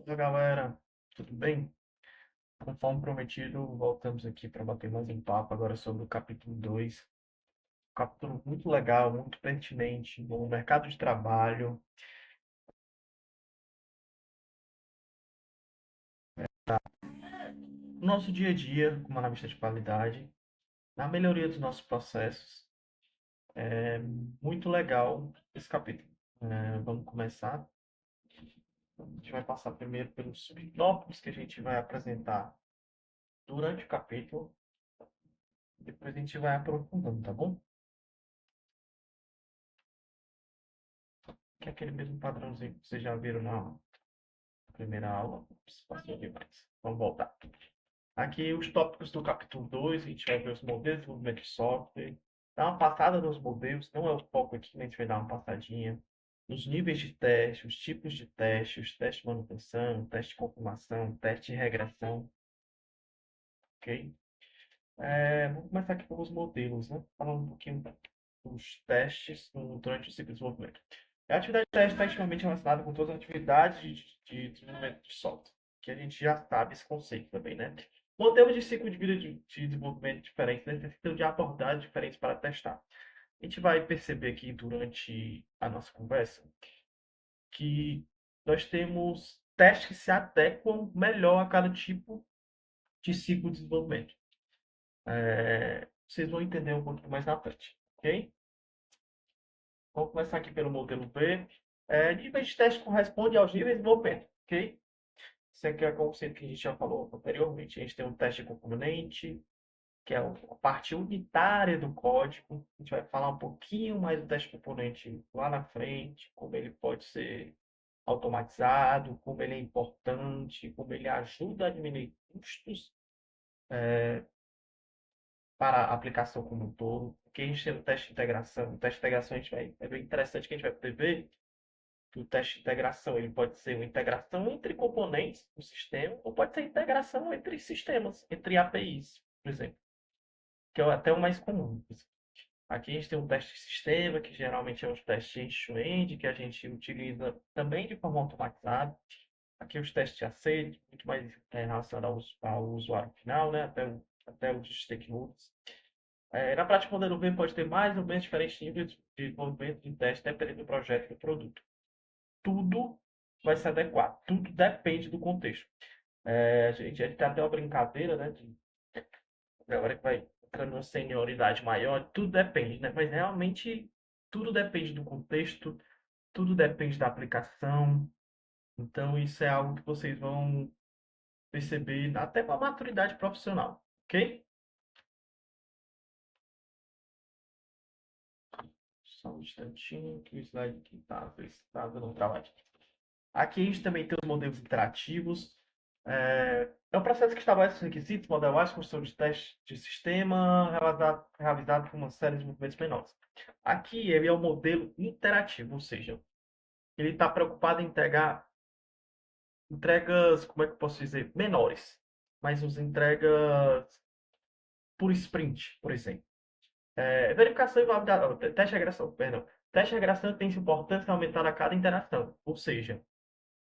Fala galera, tudo bem? Conforme prometido, voltamos aqui para bater mais um papo agora sobre o capítulo 2. Capítulo muito legal, muito pertinente no mercado de trabalho, no nosso dia a dia, como analista de qualidade, na melhoria dos nossos processos. É muito legal esse capítulo. Vamos começar. A gente vai passar primeiro pelos subtópicos que a gente vai apresentar durante o capítulo, depois a gente vai aprofundando, tá bom? Que é aquele mesmo padrãozinho que vocês já viram na primeira aula. Ups, passei demais. Vamos voltar. Aqui os tópicos do capítulo 2, a gente vai ver os modelos de desenvolvimento de software, dar uma passada nos modelos, não é o foco aqui, mas a gente vai dar uma passadinha. Os níveis de teste, os tipos de teste, os testes de manutenção, teste de confirmação, teste de regressão, ok? Vamos começar aqui pelos modelos, né? Falando um pouquinho dos testes durante o ciclo de desenvolvimento. A atividade de teste está extremamente relacionada com todas as atividades de desenvolvimento de software, que a gente já sabe esse conceito também, né? Modelos de ciclo de vida de desenvolvimento diferentes necessitam de abordagens diferentes para testar. A gente vai perceber aqui durante a nossa conversa que nós temos testes que se adequam melhor a cada tipo de ciclo de desenvolvimento. Vocês vão entender um pouquinho mais na frente, ok? Vamos começar aqui pelo modelo B. Níveis de teste correspondem aos níveis de desenvolvimento, ok? Isso aqui é o conceito que a gente já falou anteriormente. A gente tem um teste componente, que é a parte unitária do código. A gente vai falar um pouquinho mais do teste componente lá na frente, como ele pode ser automatizado, como ele é importante, como ele ajuda a diminuir custos para a aplicação como um todo. Porque a gente tem o teste de integração. O teste de integração é bem interessante que a gente vai poder ver que o teste de integração ele pode ser uma integração entre componentes do sistema ou pode ser integração entre sistemas, entre APIs, por exemplo, que é até o mais comum. Aqui a gente tem um teste de sistema, que geralmente é um teste end-to-end, que a gente utiliza também de forma automatizada. Aqui os testes de aceito, muito mais relacionados ao usuário final, né? Até os stakeholders. Na prática, o modelo V pode ter mais ou menos diferentes níveis de desenvolvimento de teste, dependendo do projeto e do produto. Tudo vai se adequar, tudo depende do contexto. A gente tem até uma brincadeira, né? De galera que vai entrando numa senioridade maior, tudo depende, né? Mas realmente tudo depende do contexto, tudo depende da aplicação. Então, isso é algo que vocês vão perceber até com a maturidade profissional, ok? Só um instantinho que o slide aqui está dando um trabalho. Aqui a gente também tem os modelos interativos. É um processo que estabelece os requisitos, modelagem, construção de teste de sistema, realizado por uma série de movimentos menores. Aqui ele é o modelo interativo, ou seja, ele está preocupado em entregas, como é que eu posso dizer, menores, mas os entregas por sprint, por exemplo. Verificação e validação, teste de regressão, perdão. Teste de regressão tem importância aumentar a cada interação, ou seja,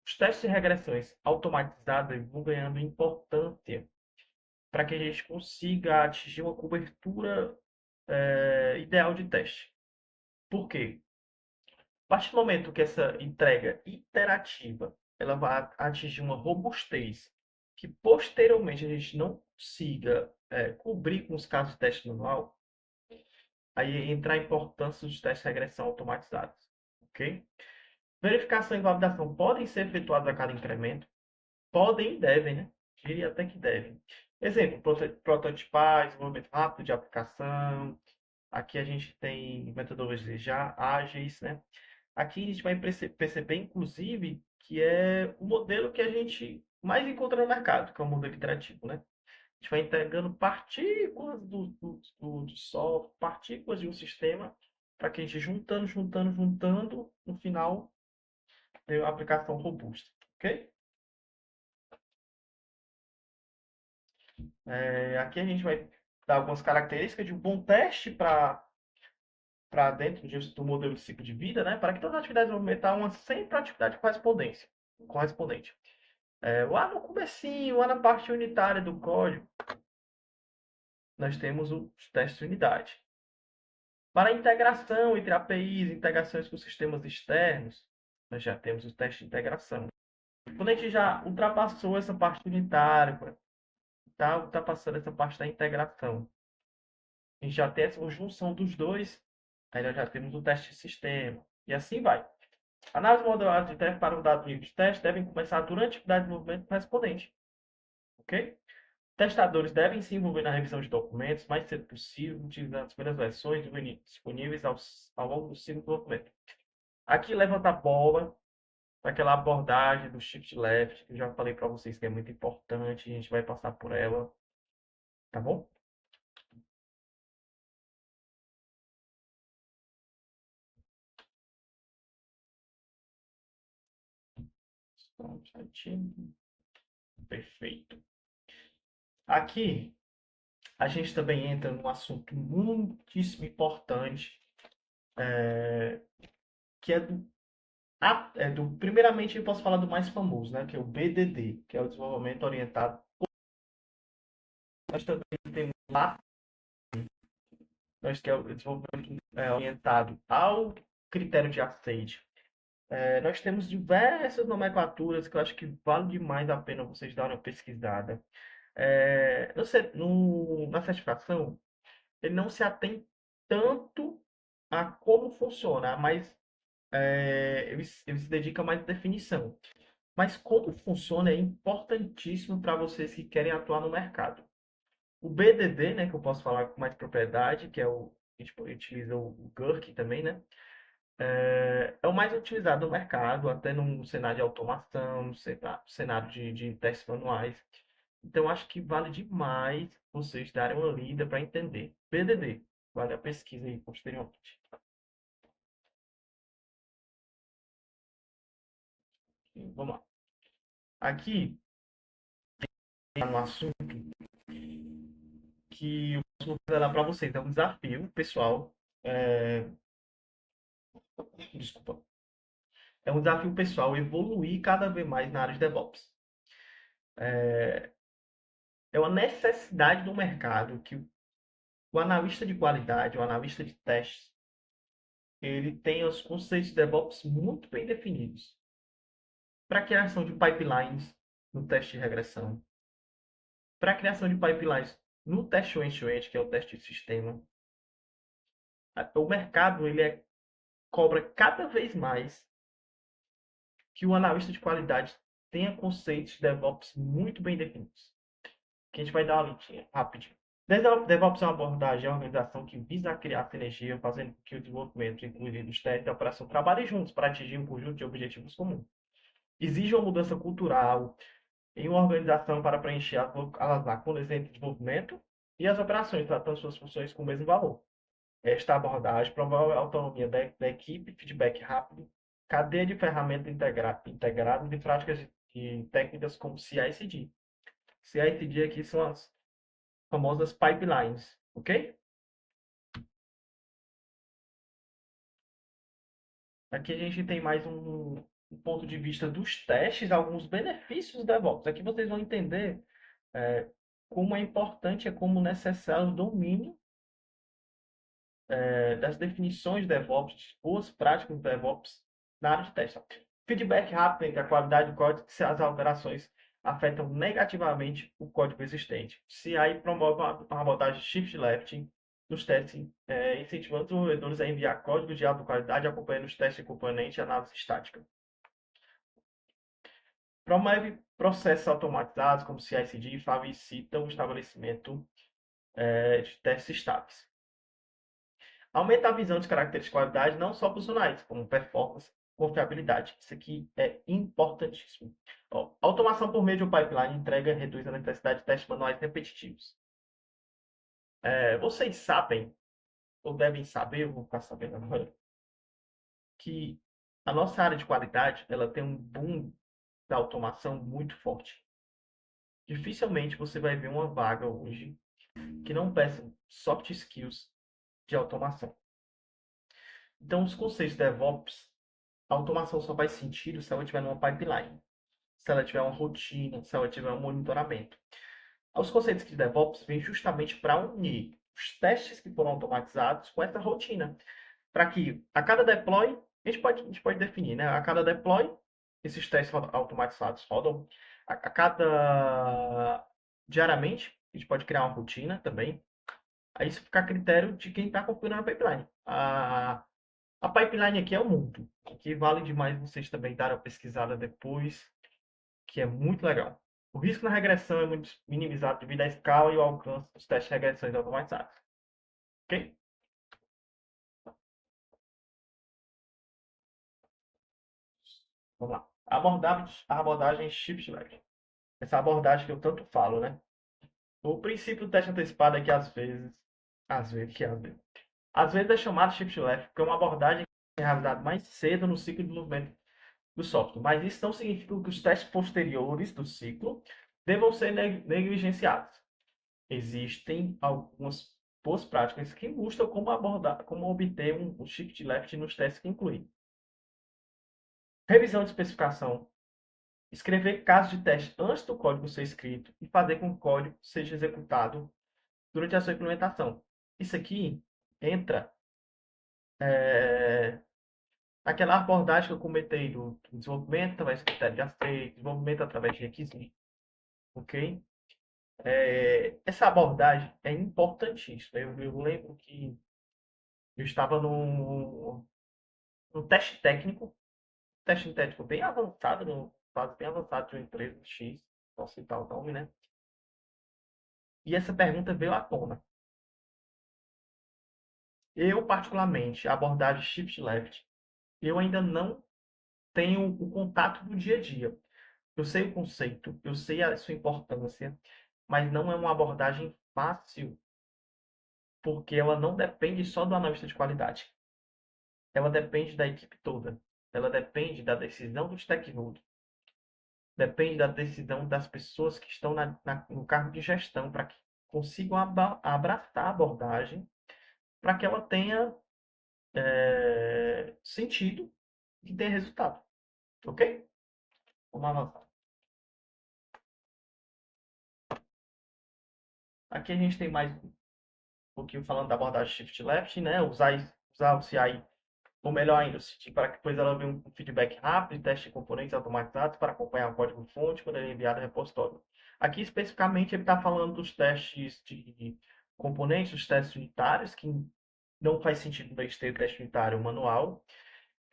os testes de regressões automatizados vão ganhando importância para que a gente consiga atingir uma cobertura ideal de teste. Por quê? A partir do momento que essa entrega iterativa ela vai atingir uma robustez que posteriormente a gente não consiga cobrir com os casos de teste manual, aí entra a importância dos testes de regressão automatizados. Ok? Verificação e validação podem ser efetuadas a cada incremento, podem e devem, né? Diria até que devem. Exemplo, prototipar, desenvolvimento rápido de aplicação. Aqui a gente tem metodologias já ágeis, né? Aqui a gente vai perceber, inclusive, que é o modelo que a gente mais encontra no mercado, que é o modelo iterativo, né? A gente vai entregando partículas do software, partículas de um sistema, para que a gente juntando, no final, ter uma aplicação robusta, ok? Aqui a gente vai dar algumas características de um bom teste para dentro do modelo de ciclo de vida, né? Para que todas as atividades de desenvolvimento tenham sempre atividade correspondente. Lá no comecinho, lá na parte unitária do código, nós temos os testes de unidade. Para a integração entre APIs, integrações com sistemas externos, nós já temos o teste de integração. Quando a gente já ultrapassou essa parte unitária, tá ultrapassando essa parte da integração, a gente já tem essa junção dos dois, aí nós já temos o teste de sistema. E assim vai. Análise modular de teste para o dado nível de teste devem começar durante a atividade de desenvolvimento correspondente. Ok? Testadores devem se envolver na revisão de documentos o mais cedo possível, utilizando as primeiras versões disponíveis ao longo do ciclo de desenvolvimento. Aqui levanta a bola para aquela abordagem do shift left, que eu já falei para vocês que é muito importante, a gente vai passar por ela, tá bom? Perfeito. Aqui a gente também entra num assunto muitíssimo importante, que primeiramente eu posso falar do mais famoso, né, que é o BDD, que é o desenvolvimento orientado. Nós também temos lá, nós que é o desenvolvimento orientado ao critério de assédio. Nós temos diversas nomenclaturas que eu acho que vale demais a pena vocês darem uma pesquisada. Na certificação, ele não se atém tanto a como funciona, mas ele se dedica mais à definição. Mas como funciona é importantíssimo para vocês que querem atuar no mercado. O BDD, né, que eu posso falar com mais propriedade, que é a gente utiliza o Gherkin também, né? É o mais utilizado no mercado, até no cenário de automação, no cenário de testes manuais. Então, acho que vale demais vocês darem uma lida para entender. BDD, vale a pesquisa aí posteriormente. Vamos lá. Aqui, tá no assunto que eu posso dar para vocês. É um desafio pessoal. É... Desculpa. É um desafio pessoal evoluir cada vez mais na área de DevOps. É uma necessidade do mercado que o analista de qualidade, o analista de testes, ele tem os conceitos de DevOps muito bem definidos. Para a criação de pipelines no teste de regressão, para a criação de pipelines no teste end-to-end, que é o teste de sistema, o mercado cobra cada vez mais que o analista de qualidade tenha conceitos de DevOps muito bem definidos. Que a gente vai dar uma lidinha rapidinho. DevOps é uma abordagem, é uma organização que visa criar sinergia, fazendo com que o desenvolvimento, incluindo os testes e a operação, trabalhem juntos para atingir um conjunto de objetivos comuns. Exige uma mudança cultural em uma organização para preencher as lacunas entre o desenvolvimento e as operações, tratando suas funções com o mesmo valor. Esta abordagem promove a autonomia da equipe, feedback rápido, cadeia de ferramentas integradas e práticas de técnicas como CI/CD. CI/CD aqui são as famosas pipelines, ok? Aqui a gente tem mais um ponto de vista dos testes, alguns benefícios do DevOps. Aqui vocês vão entender como é importante, é como necessário o domínio das definições de DevOps, boas práticas de DevOps na área de teste. Feedback rápido entre a qualidade do código se as alterações afetam negativamente o código existente. CI promove uma abordagem shift left nos testes, incentivando os desenvolvedores a enviar código de alta qualidade acompanhando os testes de componente e análise estática. Promove processos automatizados como CI/CD e facilitam o estabelecimento de testes estáveis. Aumenta a visão de características de qualidade, não só funcionais, como performance, confiabilidade. Isso aqui é importantíssimo. Ó, automação por meio de um pipeline entrega reduz a necessidade de testes manuais repetitivos. Vocês sabem, ou devem saber, eu vou ficar sabendo agora, que a nossa área de qualidade ela tem um boom da automação muito forte. Dificilmente você vai ver uma vaga hoje que não peça soft skills de automação. Então, os conceitos de DevOps, a automação só faz sentido se ela estiver numa pipeline. se ela tiver uma rotina, se ela tiver um monitoramento. Os conceitos de DevOps vêm justamente para unir os testes que foram automatizados com essa rotina, para que a cada deploy, a gente pode definir, né? A cada deploy, esses testes automatizados rodam, a cada diariamente, a gente pode criar uma rotina também. Aí isso fica a critério de quem está configurando a pipeline. A pipeline aqui é o mundo, que vale demais vocês também darem uma pesquisada depois, que é muito legal. O risco na regressão é muito minimizado devido à escala e ao alcance dos testes de regressões automatizados. Ok? Vamos lá. A abordagem Shift Left. Essa abordagem que eu tanto falo, né? O princípio do teste antecipado é que às vezes é chamado Shift Left, porque é uma abordagem que é realizada mais cedo no ciclo de desenvolvimento do software. Mas isso não significa que os testes posteriores do ciclo devam ser negligenciados. Existem algumas boas práticas que mostram como abordar, como obter um shift left nos testes que incluem revisão de especificação, escrever casos de teste antes do código ser escrito e fazer com que o código seja executado durante a sua implementação. Isso aqui entra é, naquela abordagem que eu comentei do desenvolvimento através de critério de aceito, desenvolvimento através de requisitos, ok? Essa abordagem é importantíssima. Eu lembro que eu estava no teste técnico bem avançado, no fase bem avançado de uma empresa X, posso citar o nome, né? E essa pergunta veio à tona. Eu, particularmente, a abordagem Shift Left, eu ainda não tenho o contato do dia a dia. Eu sei o conceito, eu sei a sua importância, mas não é uma abordagem fácil, porque ela não depende só do analista de qualidade. Ela depende da equipe toda. Ela depende da decisão dos stakeholders. Depende da decisão das pessoas que estão no cargo de gestão para que consigam abraçar a abordagem para que ela tenha sentido e tenha resultado. Ok? Vamos avançar. Aqui a gente tem mais um pouquinho falando da abordagem Shift Left, né? Usar o CI, ou melhor ainda, para que depois ela venha um feedback rápido, teste de componentes automatizados para acompanhar o código-fonte quando ele é enviado ao repositório. Aqui, especificamente, ele está falando dos testes de componentes, os testes unitários, que não faz sentido nós ter teste unitário manual.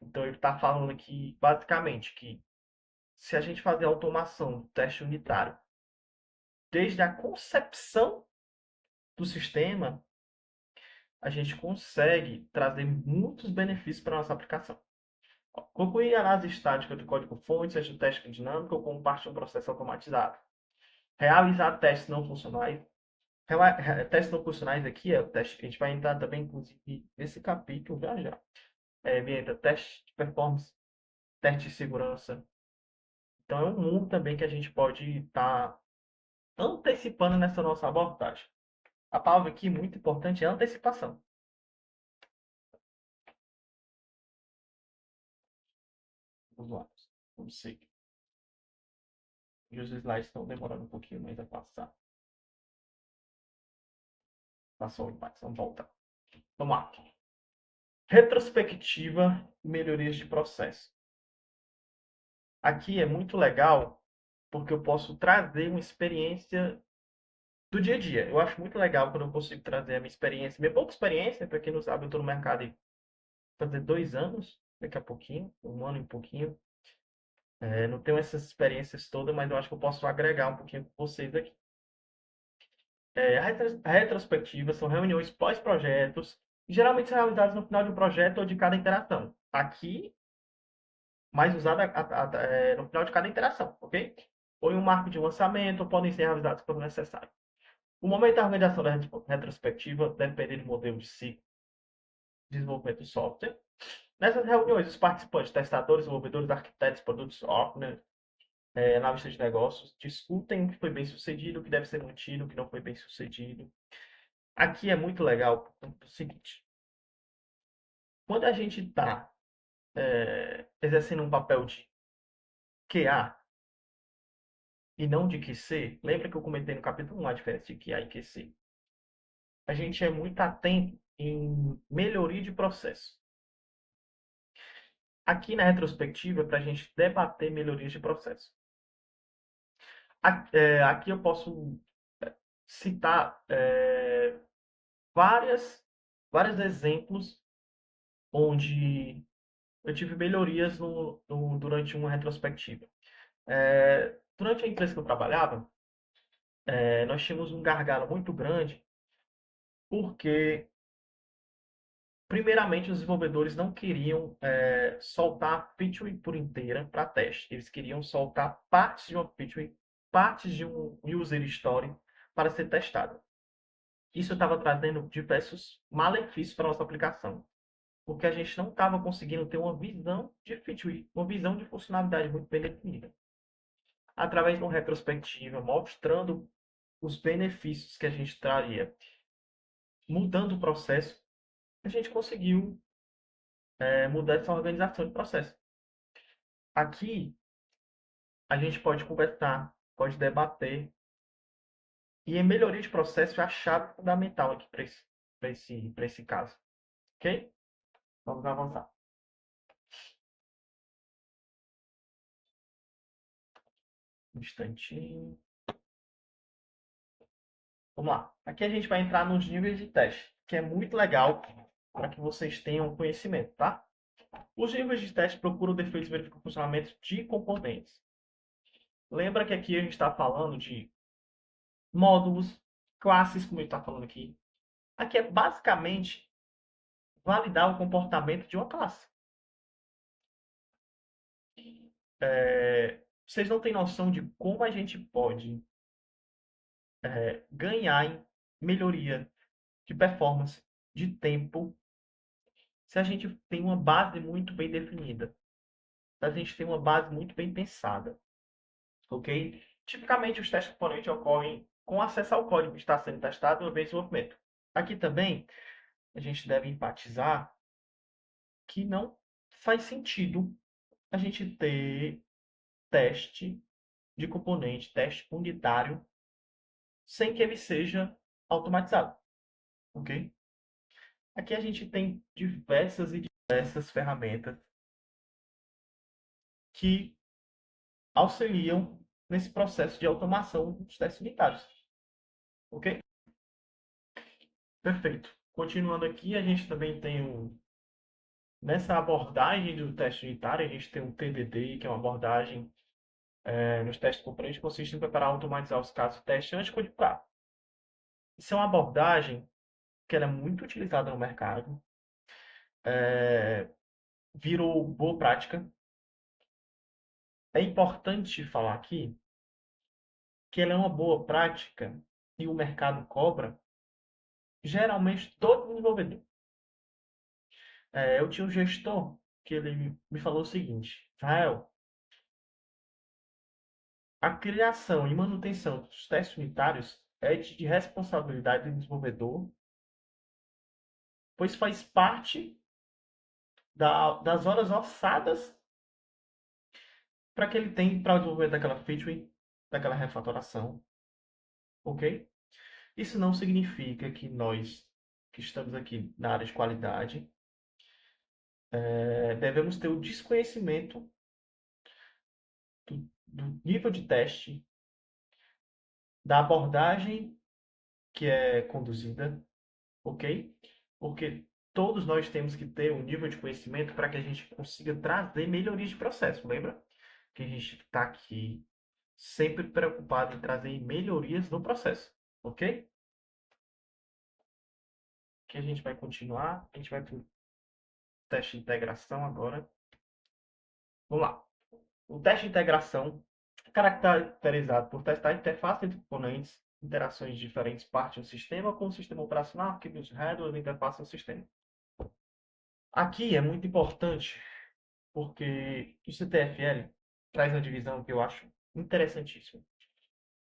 Então, ele está falando aqui, basicamente, que se a gente fazer a automação do teste unitário desde a concepção do sistema, a gente consegue trazer muitos benefícios para a nossa aplicação. Concluir a análise estática do código-fonte, seja o teste dinâmico ou como parte de um processo automatizado. Realizar testes não funcionais. Testes não funcionais aqui é o teste que a gente vai entrar também, inclusive, nesse capítulo já já. Entra teste de performance, teste de segurança. Então, é um mundo também que a gente pode estar antecipando nessa nossa abordagem. A palavra aqui muito importante é antecipação. Vamos lá. Vamos seguir. E os slides estão demorando um pouquinho mais a passar. Passou mais, vamos voltar. Vamos lá. Retrospectiva e melhorias de processo. Aqui é muito legal porque eu posso trazer uma experiência do dia a dia. Eu acho muito legal quando eu consigo trazer a minha experiência, minha pouca experiência, para quem não sabe, eu estou no mercado há fazer 2 anos, daqui a pouquinho, 1 ano e um pouquinho. Não tenho essas experiências todas, mas eu acho que eu posso agregar um pouquinho com vocês aqui. A retrospectiva são reuniões pós-projetos, geralmente são realizadas no final de um projeto ou de cada interação. Aqui, mais usada no final de cada interação, ok? Ou em um marco de lançamento, ou podem ser realizados quando necessário. O momento da organização da retrospectiva depende do modelo de ciclo de desenvolvimento do software. Nessas reuniões, os participantes, testadores, desenvolvedores, arquitetos, produtos, software, analistas de negócios, discutem o que foi bem sucedido, o que deve ser mantido, o que não foi bem sucedido. Aqui é muito legal o seguinte: quando a gente está exercendo um papel de QA, e não de QC, lembra que eu comentei no capítulo 1 a diferença de QA e QC? A gente é muito atento em melhoria de processo. Aqui na retrospectiva, para a gente debater melhorias de processo. Aqui eu posso citar vários exemplos onde eu tive melhorias durante uma retrospectiva. Durante a empresa que eu trabalhava, nós tínhamos um gargalo muito grande, porque, primeiramente, os desenvolvedores não queriam soltar a feature por inteira para teste. Eles queriam soltar partes de uma feature, partes de um user story para ser testada. Isso estava trazendo diversos malefícios para a nossa aplicação, porque a gente não estava conseguindo ter uma visão de feature, uma visão de funcionalidade muito bem definida. Através de uma retrospectiva, mostrando os benefícios que a gente traria, mudando o processo, a gente conseguiu mudar essa organização de processo. Aqui, a gente pode conversar, pode debater, e a melhoria de processo é a chave fundamental aqui para esse caso. Ok? Vamos avançar. Um instantinho. Vamos lá. Aqui a gente vai entrar nos níveis de teste, que é muito legal para que vocês tenham conhecimento, tá? Os níveis de teste procuram defeitos e verificam o funcionamento de componentes. Lembra que aqui a gente está falando de módulos, classes, como a gente está falando aqui. Aqui é basicamente validar o comportamento de uma classe. Vocês não têm noção de como a gente pode ganhar em melhoria de performance, de tempo, se a gente tem uma base muito bem definida. Se a gente tem uma base muito bem pensada. Ok? Tipicamente, os testes de componente ocorrem com acesso ao código que está sendo testado no desenvolvimento. Aqui também, a gente deve enfatizar que não faz sentido a gente ter teste de componente, teste unitário, sem que ele seja automatizado. Ok? Aqui a gente tem diversas e diversas ferramentas que auxiliam nesse processo de automação dos testes unitários. Ok? Perfeito. Continuando aqui, a gente também tem nessa abordagem do teste unitário, a gente tem um TDD, que é uma abordagem nos testes componentes, que consiste em preparar e automatizar os casos de teste antes de codificar. Isso é uma abordagem que ela é muito utilizada no mercado, virou boa prática. É importante falar aqui que ela é uma boa prática e o mercado cobra geralmente todo desenvolvedor. Eu tinha um gestor que ele me falou o seguinte: Israel, a criação e manutenção dos testes unitários é de responsabilidade do desenvolvedor, pois faz parte das horas orçadas para que ele tem para o desenvolvimento daquela feature, daquela refatoração, ok? Isso não significa que nós, que estamos aqui na área de qualidade, devemos ter o desconhecimento do nível de teste, da abordagem que é conduzida, ok? Porque todos nós temos que ter um nível de conhecimento para que a gente consiga trazer melhorias de processo. Lembra que a gente está aqui sempre preocupado em trazer melhorias no processo, ok? Que a gente vai continuar, a gente vai para o teste de integração agora. Vamos lá. O teste de integração é caracterizado por testar a interface entre componentes, interações de diferentes partes do sistema com o sistema operacional, arquivos handlers e interface do sistema. Aqui é muito importante porque o CTFL traz uma divisão que eu acho interessantíssima.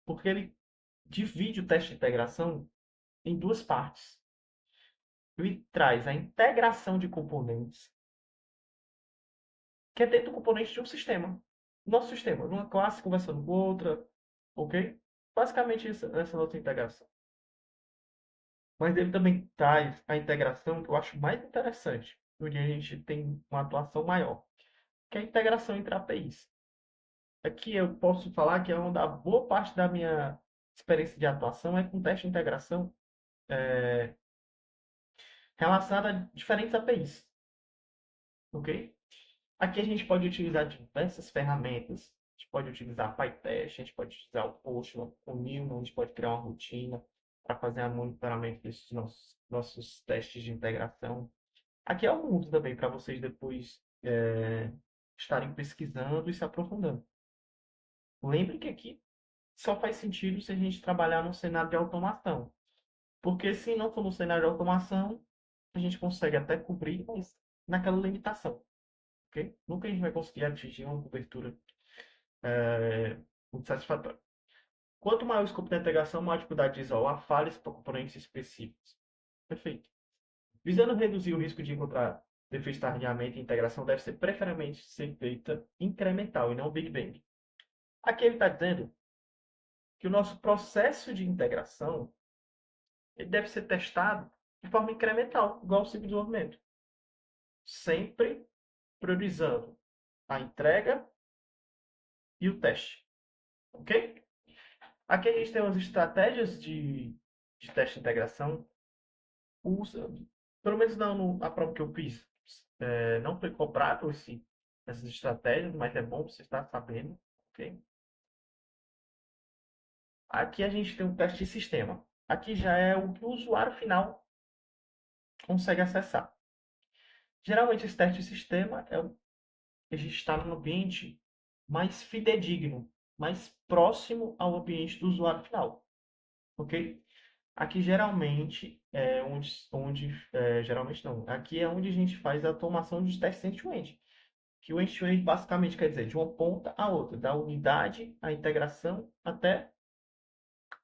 Porque ele divide o teste de integração em duas partes. Ele traz a integração de componentes, que é dentro do componente de um sistema. Nosso sistema, uma classe conversando com outra, ok? Basicamente essa nossa integração. Mas ele também traz a integração que eu acho mais interessante, onde a gente tem uma atuação maior, que é a integração entre APIs. Aqui eu posso falar que é uma da boa parte da minha experiência de atuação é com teste de integração relacionada a diferentes APIs, ok? Aqui a gente pode utilizar diversas ferramentas. A gente pode utilizar PyTest, a gente pode utilizar o Postman, o Newman, a gente pode criar uma rotina para fazer o monitoramento desses nossos testes de integração. Aqui é um mundo também para vocês depois estarem pesquisando e se aprofundando. Lembre que aqui só faz sentido se a gente trabalhar no cenário de automação. Porque se não for no cenário de automação, a gente consegue até cobrir, mas naquela limitação. Ok? Nunca a gente vai conseguir atingir uma cobertura muito satisfatória. Quanto maior o escopo da integração, maior a dificuldade de isolar falhas para componentes específicos. Perfeito. Visando reduzir o risco de encontrar defeitos tardiamente, a integração deve ser preferencialmente ser feita incremental e não Big Bang. Aqui ele está dizendo que o nosso processo de integração ele deve ser testado de forma incremental, igual ao ciclo de desenvolvimento. Sempre priorizando a entrega e o teste. Ok? Aqui a gente tem umas estratégias de teste de integração. Usa, pelo menos não, a prova que eu fiz, não foi cobrado essas estratégias, mas é bom você estar sabendo. Ok? Aqui a gente tem um teste de sistema. Aqui já é o que o usuário final consegue acessar. Geralmente esse teste de sistema é o que a gente está num ambiente mais fidedigno, mais próximo ao ambiente do usuário final. Ok? Aqui geralmente é geralmente não. Aqui é onde a gente faz a automação dos testes end-to-end. Que o end-to-end basicamente quer dizer de uma ponta a outra, da unidade, a integração até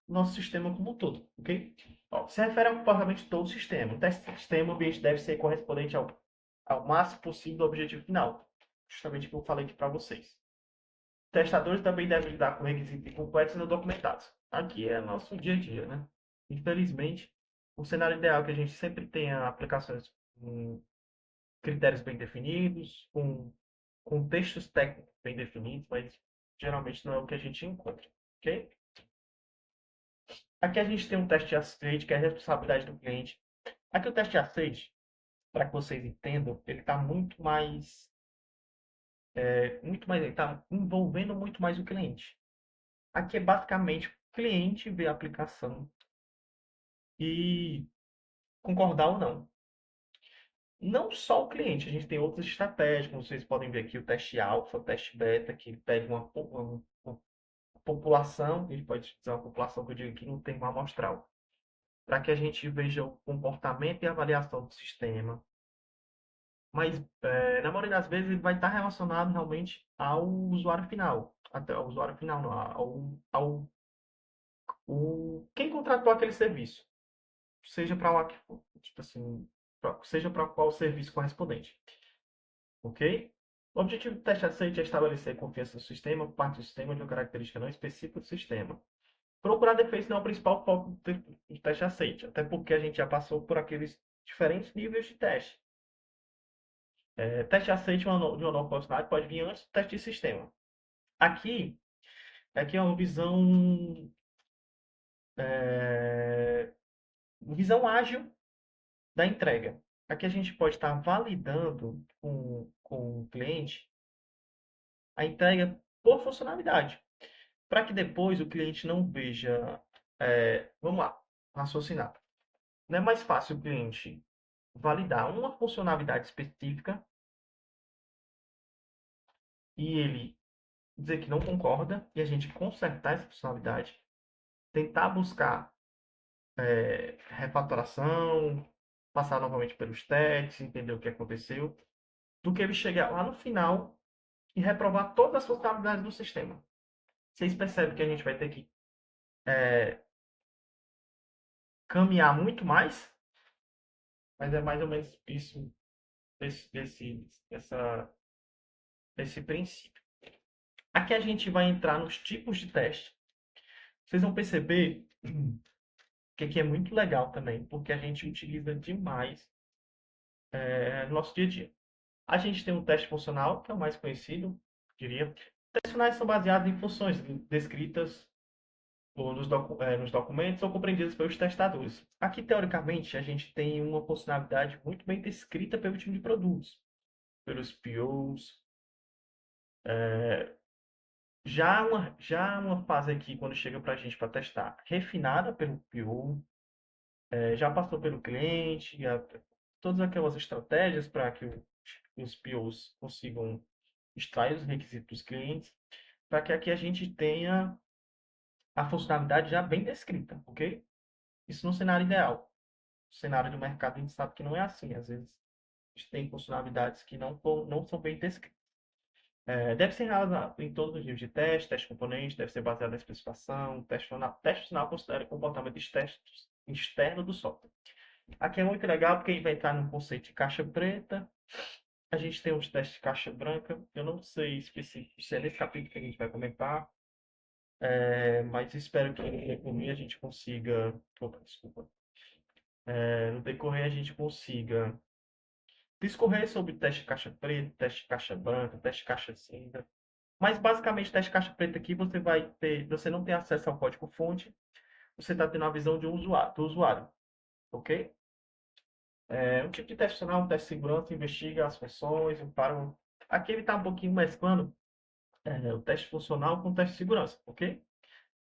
o nosso sistema como um todo, ok? Ó, se refere ao comportamento de todo o sistema. O teste de sistema, o ambiente deve ser correspondente ao máximo possível do objetivo final. Justamente o que eu falei aqui para vocês. Testadores também devem lidar com requisitos completos e não documentados. Aqui é nosso dia a dia, né? Infelizmente, o cenário ideal é que a gente sempre tenha aplicações com critérios bem definidos, com contextos técnicos bem definidos, mas geralmente não é o que a gente encontra, ok? Aqui a gente tem um teste de aceite, que é a responsabilidade do cliente. Aqui o teste de aceite, para que vocês entendam, ele está ele está envolvendo muito mais o cliente. Aqui é basicamente o cliente ver a aplicação e concordar ou não. Não só o cliente, a gente tem outras estratégias, como vocês podem ver aqui, o teste alfa, o teste beta, que pega uma população, a gente pode dizer uma população que eu digo aqui no termo amostral, para que a gente veja o comportamento e avaliação do sistema. Mas, na maioria das vezes, ele vai estar relacionado realmente ao usuário final. Até ao usuário final, não, quem contratou aquele serviço. Seja para lá que for, tipo assim, seja para qual serviço correspondente. Ok? O objetivo do teste aceite é estabelecer confiança no sistema, parte do sistema de uma característica não específica do sistema. Procurar defeitos não é o principal foco do teste aceite, até porque a gente já passou por aqueles diferentes níveis de teste. Teste aceite de uma nova funcionalidade pode vir antes do teste de sistema. Aqui, aqui é uma visão ágil da entrega. Aqui a gente pode estar validando com o cliente a entrega por funcionalidade, para que depois o cliente não veja. Vamos lá, raciocinar. Não é mais fácil o cliente validar uma funcionalidade específica e ele dizer que não concorda e a gente consertar essa funcionalidade, tentar buscar refatoração, passar novamente pelos testes, entender o que aconteceu, do que ele chegar lá no final e reprovar todas as funcionalidades do sistema. Vocês percebem que a gente vai ter que caminhar muito mais, mas é mais ou menos isso, esse, esse, essa, esse princípio. Aqui a gente vai entrar nos tipos de teste. Vocês vão perceber que aqui é muito legal também, porque a gente utiliza demais no nosso dia a dia. A gente tem um teste funcional, que é o mais conhecido, diria. Testes funcionais são baseados em funções descritas ou nos documentos ou compreendidas pelos testadores. Aqui, teoricamente, a gente tem uma funcionalidade muito bem descrita pelo time de produtos, pelos POs. Já uma fase aqui, quando chega para a gente para testar, refinada pelo PO, já passou pelo cliente, todas aquelas estratégias para que os POs consigam extrair os requisitos dos clientes, para que aqui a gente tenha a funcionalidade já bem descrita, ok? Isso no cenário ideal. No cenário do mercado a gente sabe que não é assim. Às vezes a gente tem funcionalidades que não são bem descritas. Deve ser realizado em todos os níveis de teste, teste componente, deve ser baseado na especificação, teste final considera o comportamento externo do software. Aqui é muito legal porque a gente vai entrar no conceito de caixa preta. A gente tem os testes de caixa branca. Eu não sei específico se é nesse capítulo que a gente vai comentar, mas espero que no decorrer a gente consiga. Opa, desculpa. No decorrer a gente consiga discorrer sobre teste de caixa preta, teste de caixa branca, teste de caixa cinza. Mas basicamente, teste de caixa preta aqui você não tem acesso ao código-fonte, você está tendo a visão de do usuário, ok? Um tipo de teste funcional, um teste de segurança, investiga as funções, Aqui ele está um pouquinho mesclando o teste funcional com o teste de segurança, ok?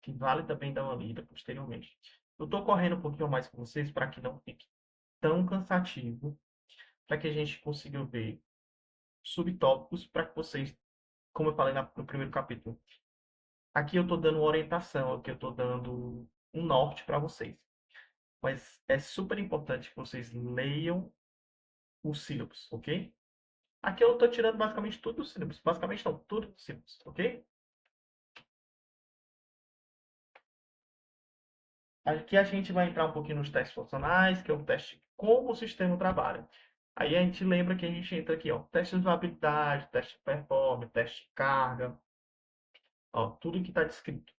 Que vale também dar uma lida posteriormente. Eu estou correndo um pouquinho mais com vocês para que não fique tão cansativo, para que a gente consiga ver subtópicos, para que vocês, como eu falei no primeiro capítulo, aqui eu estou dando uma orientação, aqui eu estou dando um norte para vocês. Mas é super importante que vocês leiam os sílabos, ok? Aqui eu estou tirando basicamente tudo dos sílabos. Basicamente não, tudo dos sílabos, ok? Aqui a gente vai entrar um pouquinho nos testes funcionais, que é o teste de como o sistema trabalha. Aí a gente lembra que a gente entra aqui, ó, teste de usabilidade, teste de performance, teste de carga, ó, tudo que está descrito.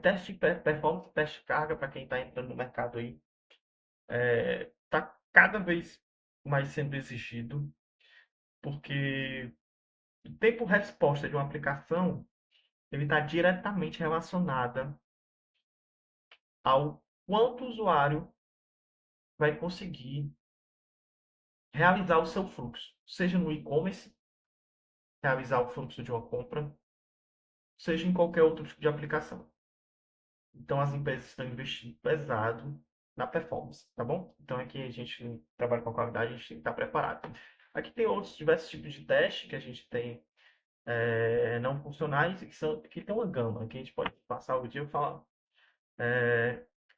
Teste de performance, teste de carga, para quem está entrando no mercado aí, está cada vez mais sendo exigido, porque o tempo-resposta de uma aplicação ele está diretamente relacionada ao quanto o usuário vai conseguir realizar o seu fluxo, seja no e-commerce, realizar o fluxo de uma compra, seja em qualquer outro tipo de aplicação. Então, as empresas estão investindo pesado na performance, tá bom? Então, aqui a gente trabalha com a qualidade, a gente tem que estar preparado. Aqui tem outros diversos tipos de teste que a gente tem não funcionais e que tem uma gama, que a gente pode passar o dia e falar.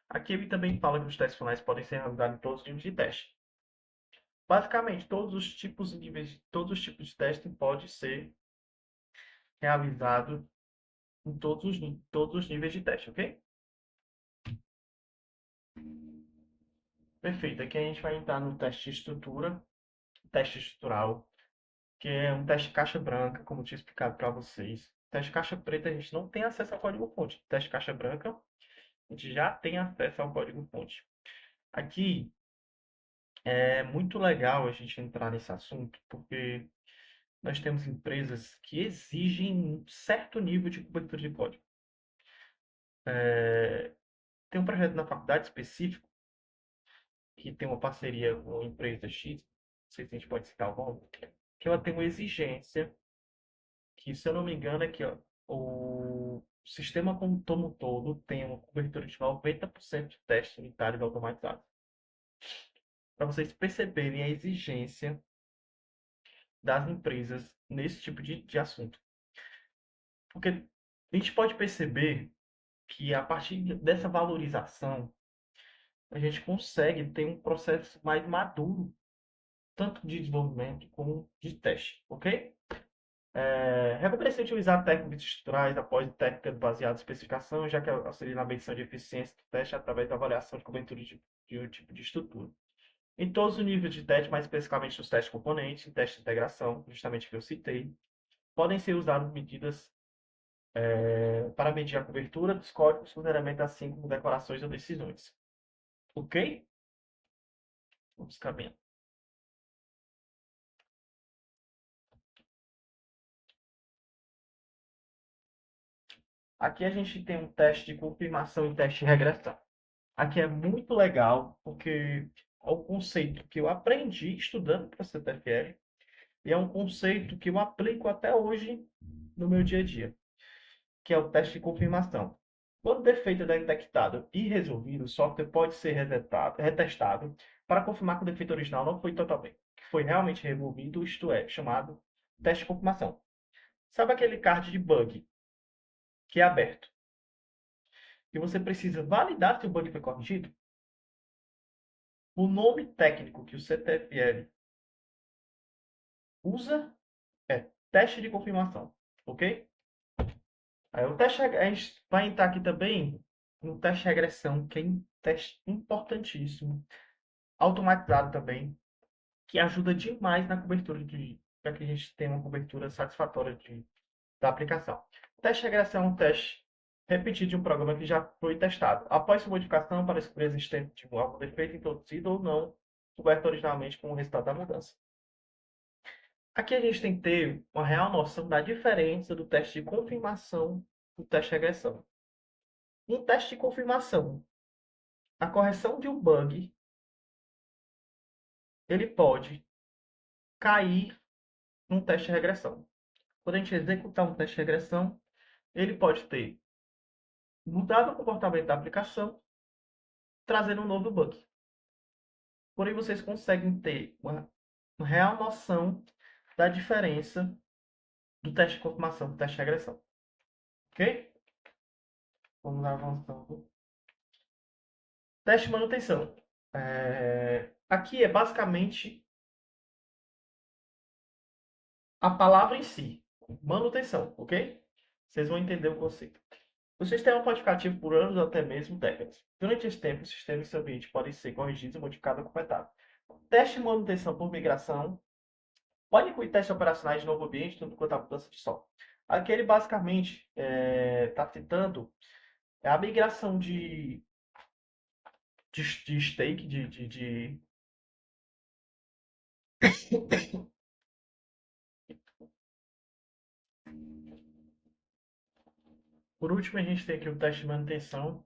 Aqui ele também fala que os testes funcionais podem ser realizados em todos os níveis de teste. Basicamente, todos os tipos de teste podem ser realizados em todos os níveis de teste, ok? Perfeito. Aqui a gente vai entrar no teste de estrutura, teste estrutural, que é um teste caixa branca, como eu tinha explicado para vocês. Teste caixa preta a gente não tem acesso ao código-fonte. Teste caixa branca a gente já tem acesso ao código-fonte. Aqui é muito legal a gente entrar nesse assunto, porque nós temos empresas que exigem um certo nível de cobertura de código. Tem um projeto na faculdade específico que tem uma parceria com a empresa X, não sei se a gente pode citar o nome, que ela tem uma exigência que, se eu não me engano, é que ó, o sistema como um todo tem uma cobertura de 90% de testes unitários automatizados. Para vocês perceberem a exigência das empresas nesse tipo de assunto. Porque a gente pode perceber que a partir dessa valorização, a gente consegue ter um processo mais maduro, tanto de desenvolvimento como de teste, ok? Recomenda-se utilizar técnicas estruturais após técnicas baseadas em especificação, já que auxilia na medição de eficiência do teste através da avaliação de cobertura de um tipo de estrutura. Em todos os níveis de teste, mais especificamente nos testes componentes, teste de integração, justamente que eu citei, podem ser usadas medidas para medir a cobertura dos códigos, futuramente assim como decorações ou decisões. Ok? Vamos caminhando. Aqui a gente tem um teste de confirmação e teste de regressão. Aqui é muito legal, porque é um conceito que eu aprendi estudando para a CTFL e é um conceito que eu aplico até hoje no meu dia a dia, que é o teste de confirmação. Quando o defeito é detectado e resolvido, o software pode ser retestado para confirmar que o defeito original não foi totalmente, que foi realmente removido, isto é, chamado teste de confirmação. Sabe aquele card de bug que é aberto? E você precisa validar se o bug foi corrigido? O nome técnico que o CTFL usa é teste de confirmação, ok? Aí o teste, a gente vai entrar aqui também no teste de regressão, que é um teste importantíssimo, automatizado também, que ajuda demais na cobertura para que a gente tenha uma cobertura satisfatória da aplicação. O teste de regressão é um teste repetido de um programa que já foi testado. Após sua modificação, para descobrir a existência de algum defeito introduzido ou não, coberto originalmente com o resultado da mudança. Aqui a gente tem que ter uma real noção da diferença do teste de confirmação do teste de regressão. Um teste de confirmação, a correção de um bug, ele pode cair num teste de regressão. Quando a gente executar um teste de regressão, ele pode ter mudado o comportamento da aplicação, trazendo um novo bug. Porém, vocês conseguem ter uma real noção da diferença do teste de confirmação do teste de regressão. Ok? Vamos avançando. Teste de manutenção. Aqui é basicamente a palavra em si, manutenção, ok? Vocês vão entender o conceito. O sistema pode ficar ativo por anos ou até mesmo décadas. Durante esse tempo, o sistema e seu ambiente podem ser corrigidos, modificados ou completados. Teste de manutenção por migração pode incluir testes operacionais de novo ambiente, tanto quanto a mudança de software. Aqui ele basicamente está citando a migração de stake, Por último, a gente tem aqui o teste de manutenção.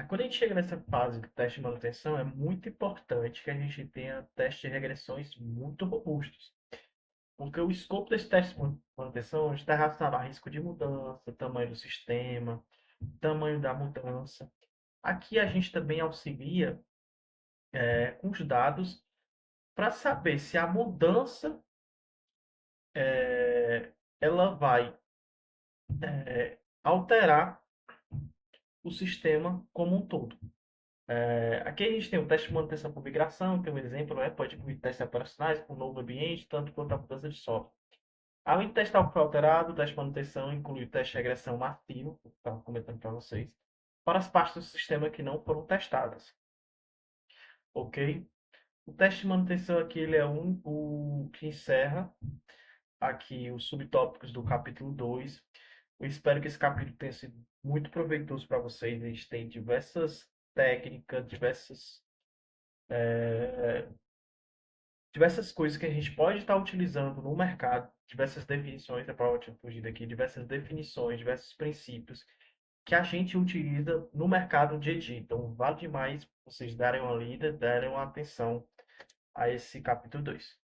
Quando a gente chega nessa fase do teste de manutenção, é muito importante que a gente tenha testes de regressões muito robustos. Porque o escopo desse teste de manutenção está relacionado a risco de mudança, tamanho do sistema, tamanho da mudança. Aqui a gente também auxilia com os dados para saber se a mudança ela vai alterar o sistema como um todo. Aqui a gente tem o teste de manutenção por migração, que é um exemplo, né? Pode incluir testes operacionais com novo ambiente, tanto quanto a mudança de software. Além de testar o que foi alterado, o teste de manutenção inclui o teste de regressão massivo, que eu estava comentando para vocês, para as partes do sistema que não foram testadas. Ok? O teste de manutenção aqui ele é o que encerra aqui os subtópicos do capítulo 2. Eu espero que esse capítulo tenha sido muito proveitoso para vocês. A gente tem diversas técnicas, diversas coisas que a gente pode estar utilizando no mercado, diversas definições, é para fugir daqui, diversas definições, diversos princípios que a gente utiliza no mercado dia a dia. Então, vale demais vocês darem uma lida, darem uma atenção a esse capítulo 2.